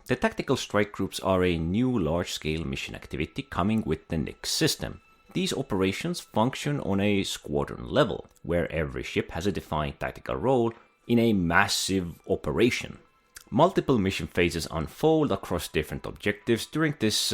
The tactical strike groups are a new large-scale mission activity coming with the Nyx system. These operations function on a squadron level, where every ship has a defined tactical role in a massive operation. Multiple mission phases unfold across different objectives during this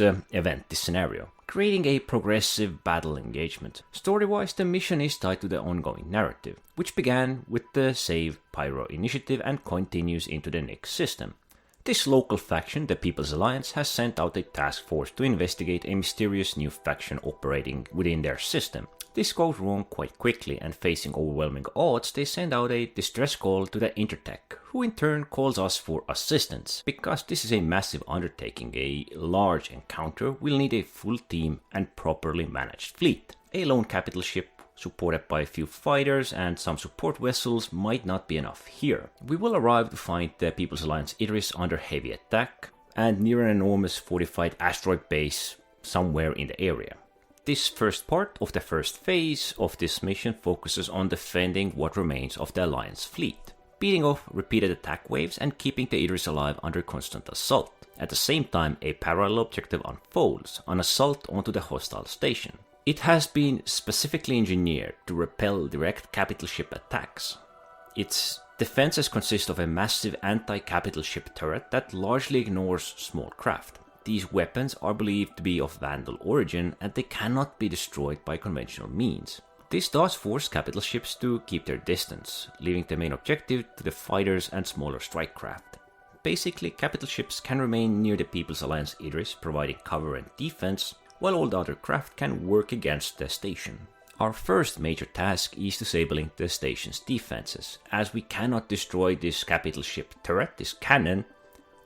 scenario, creating a progressive battle engagement. Story-wise, the mission is tied to the ongoing narrative, which began with the Save Pyro initiative and continues into the Nyx system. This local faction, the People's Alliance, has sent out a task force to investigate a mysterious new faction operating within their system. This goes wrong quite quickly, and facing overwhelming odds, they send out a distress call to the Intertech, who in turn calls us for assistance. Because this is a massive undertaking, a large encounter, we'll need a full team and properly managed fleet. A lone capital ship supported by a few fighters and some support vessels might not be enough here. We will arrive to find the People's Alliance Idris under heavy attack and near an enormous fortified asteroid base somewhere in the area. This first part of the first phase of this mission focuses on defending what remains of the Alliance fleet, beating off repeated attack waves and keeping the Idris alive under constant assault. At the same time, a parallel objective unfolds, an assault onto the hostile station. It has been specifically engineered to repel direct capital ship attacks. Its defenses consist of a massive anti-capital ship turret that largely ignores small craft. These weapons are believed to be of Vanduul origin and they cannot be destroyed by conventional means. This does force capital ships to keep their distance, leaving the main objective to the fighters and smaller strike craft. Basically, capital ships can remain near the People's Alliance Idris, providing cover and defense, while all the other craft can work against the station. Our first major task is disabling the station's defenses. As we cannot destroy this capital ship turret, this cannon,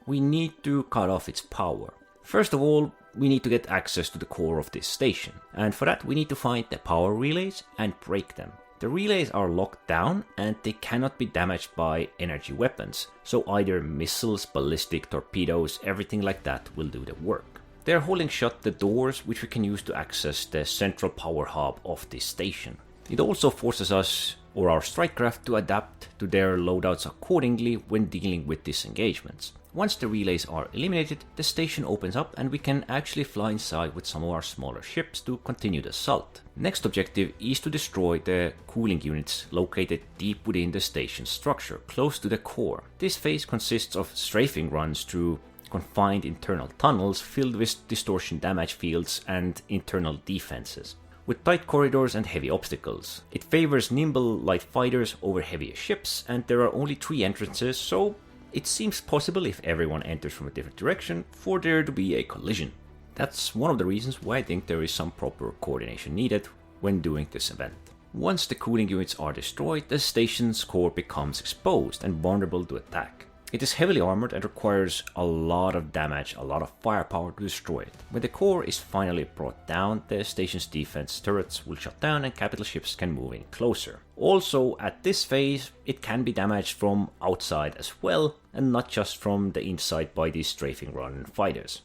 we need to cut off its power. First of all, we need to get access to the core of this station, and for that we need to find the power relays and break them. The relays are locked down and they cannot be damaged by energy weapons, so either missiles, ballistic, torpedoes, everything like that will do the work. They are holding shut the doors, which we can use to access the central power hub of this station. It also forces us or our strike craft to adapt to their loadouts accordingly when dealing with disengagements. Once the relays are eliminated, the station opens up and we can actually fly inside with some of our smaller ships to continue the assault. Next objective is to destroy the cooling units located deep within the station's structure, close to the core. This phase consists of strafing runs through confined internal tunnels filled with distortion damage fields and internal defenses, with tight corridors and heavy obstacles. It favors nimble light fighters over heavier ships, and there are only 3 entrances, so it seems possible if everyone enters from a different direction for there to be a collision. That's one of the reasons why I think there is some proper coordination needed when doing this event. Once the cooling units are destroyed, the station's core becomes exposed and vulnerable to attack. It is heavily armored and requires a lot of damage, a lot of firepower to destroy it. When the core is finally brought down, the station's defense turrets will shut down and capital ships can move in closer. Also, at this phase, it can be damaged from outside as well, and not just from the inside by these strafing run fighters.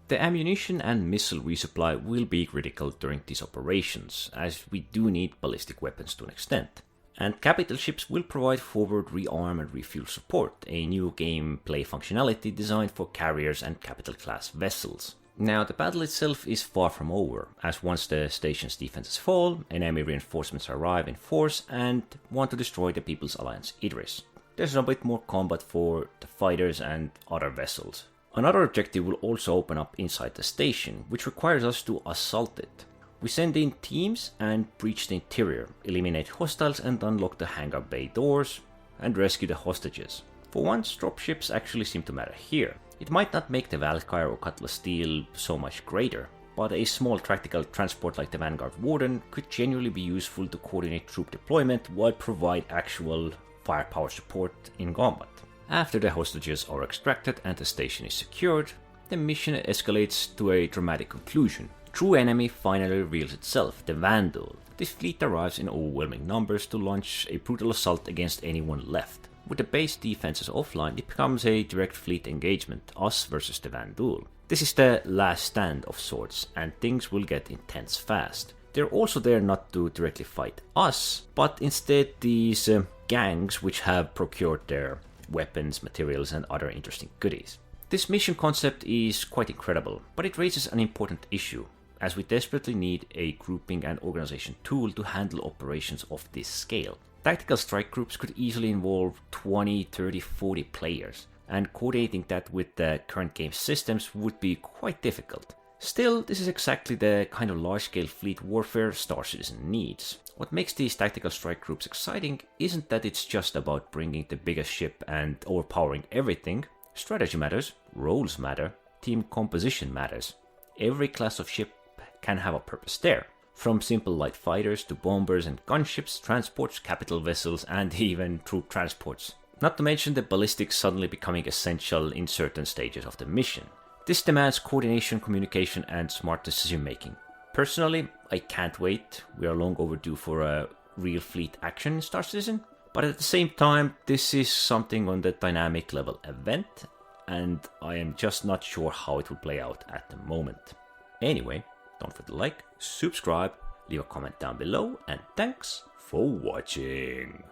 The ammunition and missile resupply will be critical during these operations, as we do need ballistic weapons to an extent. And capital ships will provide forward rearm and refuel support, a new gameplay functionality designed for carriers and capital class vessels. Now, the battle itself is far from over, as once the station's defenses fall, enemy reinforcements arrive in force and want to destroy the People's Alliance Idris. There's a bit more combat for the fighters and other vessels. Another objective will also open up inside the station, which requires us to assault it. We send in teams and breach the interior, eliminate hostiles and unlock the hangar bay doors, and rescue the hostages. For once, dropships actually seem to matter here. It might not make the Valkyrie or Cutlass Steel so much greater, but a small tactical transport like the Vanguard Warden could genuinely be useful to coordinate troop deployment while provide actual firepower support in combat. After the hostages are extracted and the station is secured, the mission escalates to a dramatic conclusion. True enemy finally reveals itself, the Vanduul. This fleet arrives in overwhelming numbers to launch a brutal assault against anyone left. With the base defenses offline, it becomes a direct fleet engagement, us versus the Vanduul. This is the last stand of sorts, and things will get intense fast. They're also there not to directly fight us, but instead these gangs which have procured their weapons, materials and other interesting goodies. This mission concept is quite incredible, but it raises an important issue, as we desperately need a grouping and organization tool to handle operations of this scale. Tactical strike groups could easily involve 20, 30, 40 players, and coordinating that with the current game systems would be quite difficult. Still, this is exactly the kind of large-scale fleet warfare Star Citizen needs. What makes these tactical strike groups exciting isn't that it's just about bringing the biggest ship and overpowering everything. Strategy matters, roles matter, team composition matters. Every class of ship can have a purpose there. From simple light fighters to bombers and gunships, transports, capital vessels, and even troop transports. Not to mention the ballistics suddenly becoming essential in certain stages of the mission. This demands coordination, communication, and smart decision making. Personally, I can't wait. We are long overdue for a real fleet action in Star Citizen. But at the same time, this is something on the dynamic level event, and I am just not sure how it will play out at the moment. Anyway, don't forget to like, subscribe, leave a comment down below, and thanks for watching.